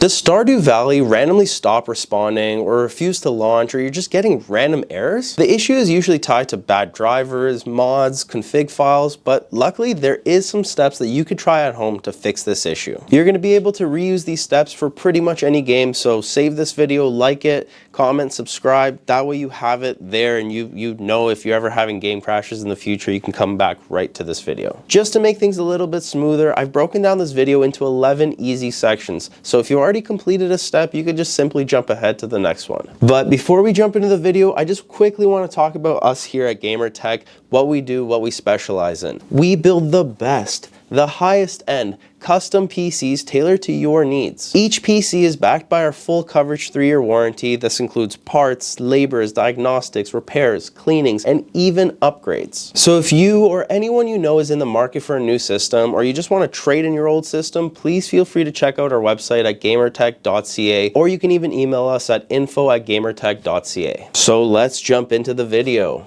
Does Stardew Valley randomly stop responding or refuse to launch, or you're just getting random errors? The issue is usually tied to bad drivers, mods, config files, but luckily there is some steps that you could try at home to fix this issue. You're going to be able to reuse these steps for pretty much any game, so save this video, like it, comment, subscribe. That way you have it there and you know if you're ever having game crashes in the future, you can come back right to this video. Just to make things a little bit smoother, I've broken down this video into 11 easy sections, so if you already completed a step, you could just simply jump ahead to the next one. But before we jump into the video, I just quickly want to talk about us here at GamerTech, what we do, what we specialize in. We build the best, the highest end, custom PCs tailored to your needs. Each PC is backed by our full coverage 3-year warranty. This includes parts, labors, diagnostics, repairs, cleanings, and even upgrades. So if you or anyone you know is in the market for a new system, or you just want to trade in your old system, please feel free to check out our website at gamertech.ca, or you can even email us at info@gamertech.ca. So let's jump into the video.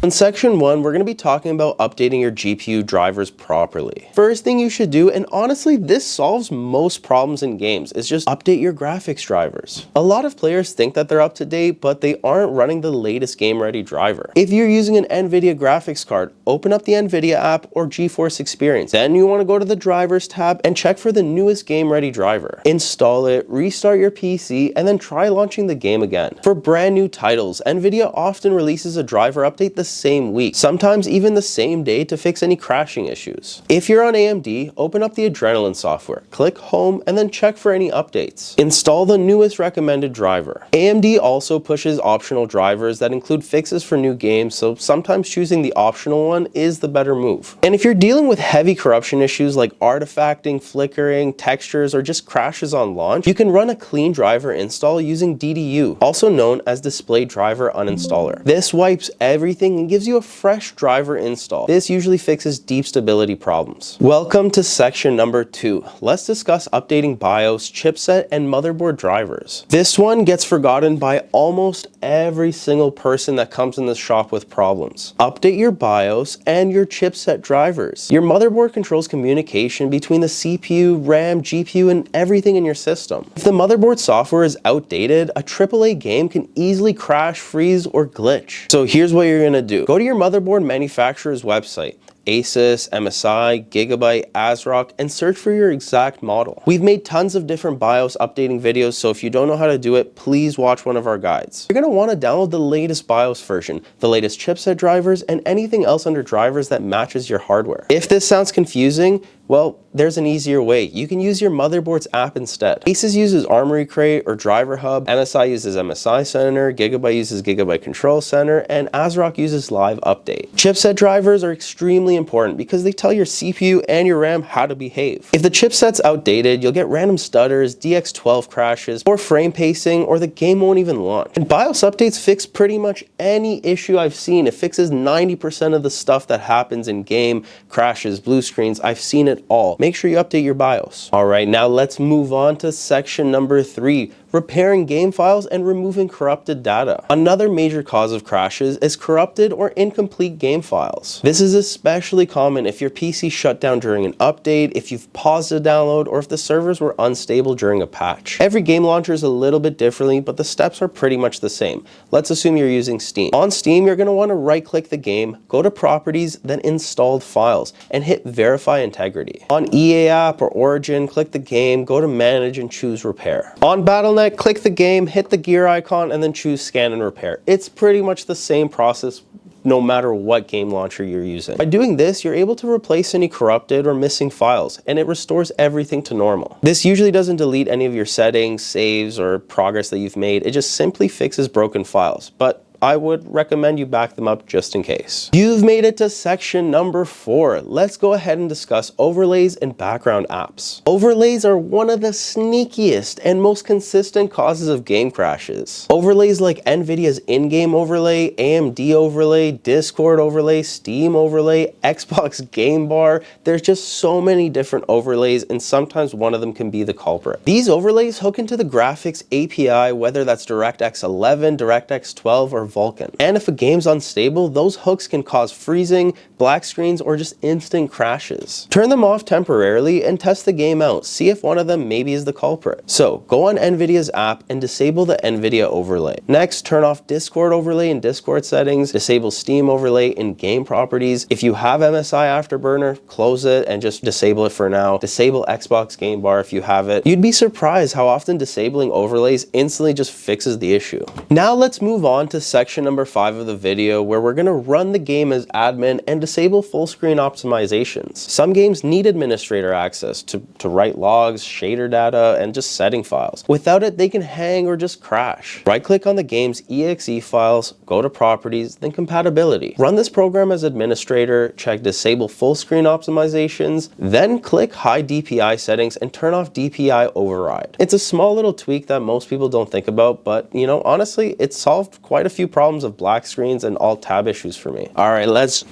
In section 1, we're going to be talking about updating your GPU drivers properly. First thing you should do, and honestly this solves most problems in games, is just update your graphics drivers. A lot of players think that they're up to date, but they aren't running the latest game ready driver. If you're using an NVIDIA graphics card, open up the NVIDIA app or GeForce Experience. Then you want to go to the drivers tab and check for the newest game ready driver. Install it, restart your PC, and then try launching the game again. For brand new titles, NVIDIA often releases a driver update the same week, sometimes even the same day, to fix any crashing issues. If you're on AMD, open up the Adrenaline software, click Home, and then check for any updates. Install the newest recommended driver. AMD also pushes optional drivers that include fixes for new games, so sometimes choosing the optional one is the better move. And if you're dealing with heavy corruption issues like artifacting, flickering, textures, or just crashes on launch, you can run a clean driver install using DDU, also known as Display Driver Uninstaller. This wipes everything and gives you a fresh driver install. This usually fixes deep stability problems. Welcome to section number 2. Let's discuss updating BIOS, chipset, and motherboard drivers. This one gets forgotten by almost every single person that comes in this shop with problems. Update your BIOS and your chipset drivers. Your motherboard controls communication between the CPU, RAM, GPU, and everything in your system. If the motherboard software is outdated, a AAA game can easily crash, freeze, or glitch. So here's what you're going to do. Go to your motherboard manufacturer's website, Asus, MSI, Gigabyte, ASRock, and search for your exact model. We've made tons of different BIOS updating videos, so if you don't know how to do it, please watch one of our guides. You're going to want to download the latest BIOS version, the latest chipset drivers, and anything else under drivers that matches your hardware. If this sounds confusing, well, there's an easier way. You can use your motherboard's app instead. Asus uses Armory Crate or Driver Hub, MSI uses MSI Center, Gigabyte uses Gigabyte Control Center, and ASRock uses Live Update. Chipset drivers are extremely important because they tell your CPU and your RAM how to behave. If the chipset's outdated, you'll get random stutters, DX12 crashes, or frame pacing, or the game won't even launch. And BIOS updates fix pretty much any issue I've seen. It fixes 90% of the stuff that happens in game, crashes, blue screens. I've seen it all. Make sure you update your BIOS. Alright, now let's move on to section number 3. Repairing game files and removing corrupted data. Another major cause of crashes is corrupted or incomplete game files. This is especially common if your PC shut down during an update, if you've paused a download, or if the servers were unstable during a patch. Every game launcher is a little bit differently, but the steps are pretty much the same. Let's assume you're using Steam. On Steam, you're going to want to right-click the game, go to Properties, then Installed Files, and hit Verify Integrity. On EA App or Origin, click the game, go to Manage, and choose Repair. On Battle.net, click the game, hit the gear icon, and then choose Scan and Repair. It's pretty much the same process no matter what game launcher you're using. By doing this, you're able to replace any corrupted or missing files, and it restores everything to normal. This usually doesn't delete any of your settings, saves, or progress that you've made. It just simply fixes broken files, but I would recommend you back them up just in case. You've made it to section number 4. Let's go ahead and discuss overlays and background apps. Overlays are one of the sneakiest and most consistent causes of game crashes. Overlays like NVIDIA's in-game overlay, AMD overlay, Discord overlay, Steam overlay, Xbox Game Bar. There's just so many different overlays, and sometimes one of them can be the culprit. These overlays hook into the graphics API, whether that's DirectX 11, DirectX 12, or Vulkan. And if a game's unstable, those hooks can cause freezing, black screens, or just instant crashes. Turn them off temporarily and test the game out. See if one of them maybe is the culprit. So go on NVIDIA's app and disable the NVIDIA overlay. Next, turn off Discord overlay in Discord settings, disable Steam overlay in game properties. If you have MSI Afterburner, close it and just disable it for now. Disable Xbox Game Bar if you have it. You'd be surprised how often disabling overlays instantly just fixes the issue. Now let's move on to section number 5 of the video, where we're gonna run the game as admin and disable full screen optimizations. Some games need administrator access to write logs, shader data, and just setting files. Without it, they can hang or just crash. Right click on the game's exe files, go to properties, then compatibility. Run this program as administrator, check disable full screen optimizations, then click high DPI settings and turn off DPI override. It's a small little tweak that most people don't think about, but you know, honestly, it solved quite a few problems of black screens and alt tab issues for me. All right, let's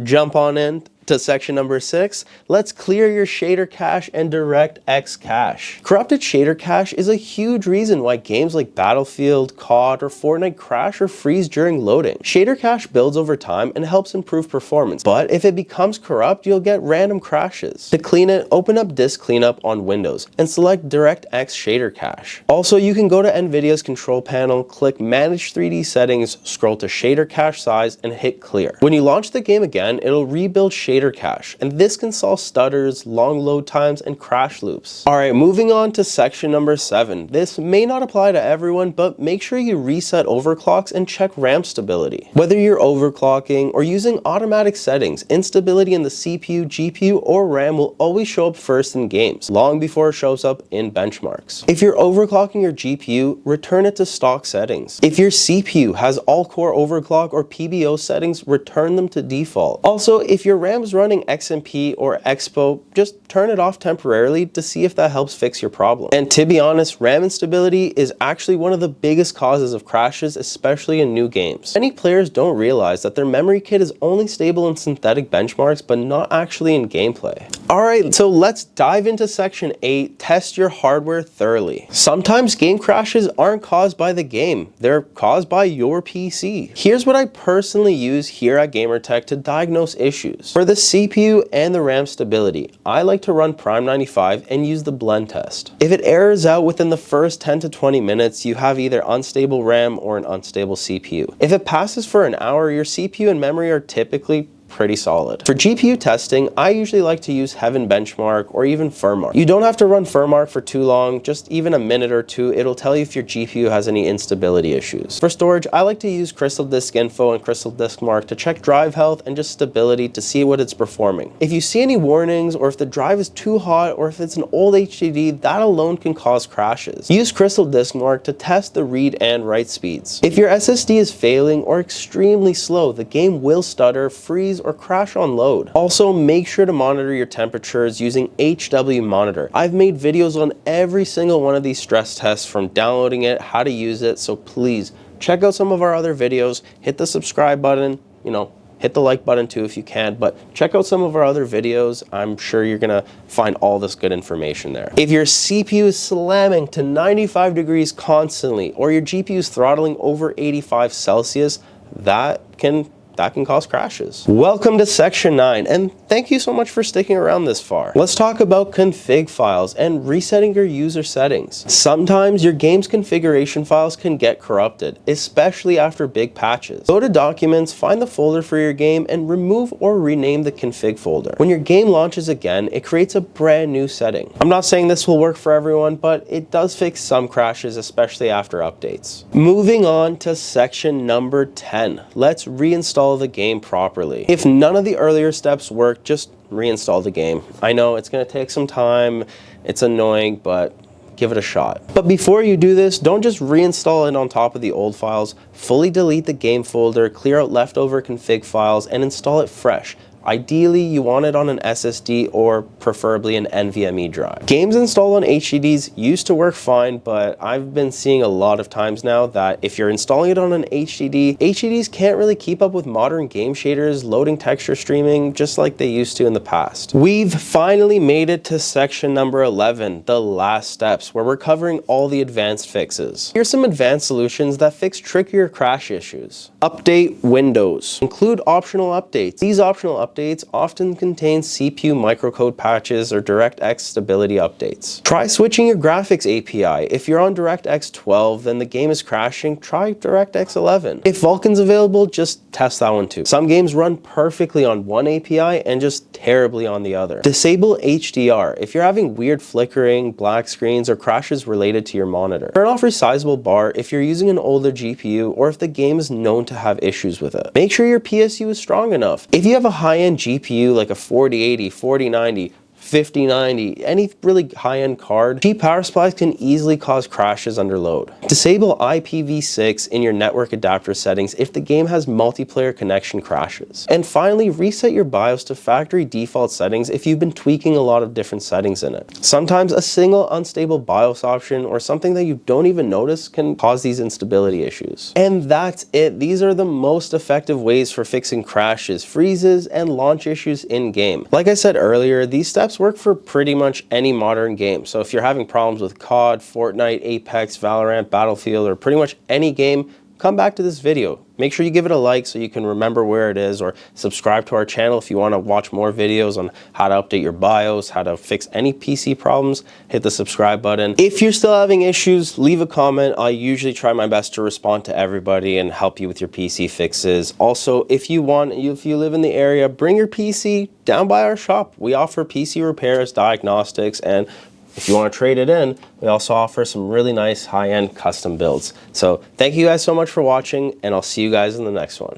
jump on in to section number 6. Let's clear your shader cache and DirectX cache. Corrupted shader cache is a huge reason why games like Battlefield, COD, or Fortnite crash or freeze during loading. Shader cache builds over time and helps improve performance, but if it becomes corrupt, you'll get random crashes. To clean it, open up Disk Cleanup on Windows and select DirectX shader cache. Also, you can go to NVIDIA's control panel, click Manage 3D Settings, scroll to shader cache size, and hit clear. When you launch the game again, it'll rebuild shader cache, and this can solve stutters, long load times, and crash loops. Alright, moving on to section number 7. This may not apply to everyone, but make sure you reset overclocks and check RAM stability. Whether you're overclocking or using automatic settings, instability in the CPU, GPU, or RAM will always show up first in games, long before it shows up in benchmarks. If you're overclocking your GPU, return it to stock settings. If your CPU has all-core overclock or PBO settings, return them to default. Also, if your RAM is running XMP or Expo, just turn it off temporarily to see if that helps fix your problem. And to be honest, RAM instability is actually one of the biggest causes of crashes, especially in new games. Many players don't realize that their memory kit is only stable in synthetic benchmarks, but not actually in gameplay. Alright, so let's dive into section 8, test your hardware thoroughly. Sometimes game crashes aren't caused by the game, they're caused by your PC. Here's what I personally use here at GamerTech to diagnose issues. For the CPU and the RAM stability, I like to run Prime 95 and use the blend test. If it errors out within the first 10 to 20 minutes, you have either unstable RAM or an unstable CPU. If it passes for an hour, your CPU and memory are typically pretty solid. For GPU testing, I usually like to use Heaven Benchmark or even Firmark. You don't have to run Firmark for too long, just even a minute or two. It'll tell you if your GPU has any instability issues. For storage, I like to use Crystal Disk Info and Crystal Disk Mark to check drive health and just stability to see what it's performing. If you see any warnings, or if the drive is too hot, or if it's an old HDD, that alone can cause crashes. Use Crystal Disk Mark to test the read and write speeds. If your SSD is failing or extremely slow, the game will stutter, freeze, or crash on load. Also, make sure to monitor your temperatures using HW Monitor. I've made videos on every single one of these stress tests, from downloading it, how to use it, so please check out some of our other videos, hit the subscribe button, hit the like button too if you can, but check out some of our other videos. I'm sure you're gonna find all this good information there. If your CPU is slamming to 95 degrees constantly, or your GPU is throttling over 85 Celsius, that can cause crashes. Welcome to section 9, and thank you so much for sticking around this far. Let's talk about config files and resetting your user settings. Sometimes your game's configuration files can get corrupted, especially after big patches. Go to Documents, find the folder for your game, and remove or rename the config folder. When your game launches again, it creates a brand new setting. I'm not saying this will work for everyone, but it does fix some crashes, especially after updates. Moving on to section number 10. Let's reinstall the game properly. If none of the earlier steps work, just reinstall the game. I know it's going to take some time, it's annoying, but give it a shot. But before you do this, don't just reinstall it on top of the old files. Fully delete the game folder, clear out leftover config files, and install it fresh. Ideally, you want it on an SSD or preferably an NVMe drive. Games installed on HDDs used to work fine, but I've been seeing a lot of times now that if you're installing it on an HDD, HDDs can't really keep up with modern game shaders, loading texture streaming, just like they used to in the past. We've finally made it to section number 11, the last steps, where we're covering all the advanced fixes. Here's some advanced solutions that fix trickier crash issues. Update Windows. Include optional updates. These optional updates often contain CPU microcode patches or DirectX stability updates. Try switching your graphics API. If you're on DirectX 12, then the game is crashing, try DirectX 11. If Vulkan's available, just test that one too. Some games run perfectly on one API and just terribly on the other. Disable HDR. If you're having weird flickering, black screens, or crashes related to your monitor. Turn off resizable bar if you're using an older GPU or if the game is known to have issues with it. Make sure your PSU is strong enough. If you have a high-end GPU like a 4080, 4090, 5090, any really high-end card, cheap power supplies can easily cause crashes under load. Disable IPv6 in your network adapter settings if the game has multiplayer connection crashes. And finally, reset your BIOS to factory default settings if you've been tweaking a lot of different settings in it. Sometimes a single unstable BIOS option or something that you don't even notice can cause these instability issues. And that's it. These are the most effective ways for fixing crashes, freezes, and launch issues in-game. Like I said earlier, these steps work for pretty much any modern game. So if you're having problems with COD, Fortnite, Apex, Valorant, Battlefield, or pretty much any game, come back to this video. Make sure you give it a like so you can remember where it is, or subscribe to our channel if you want to watch more videos on how to update your BIOS, how to fix any PC problems. Hit the subscribe button. If you're still having issues, leave a comment. I usually try my best to respond to everybody and help you with your PC fixes. Also, if you live in the area, bring your PC down by our shop. We offer PC repairs, diagnostics, and if you want to trade it in, we also offer some really nice high-end custom builds. So thank you guys so much for watching, and I'll see you guys in the next one.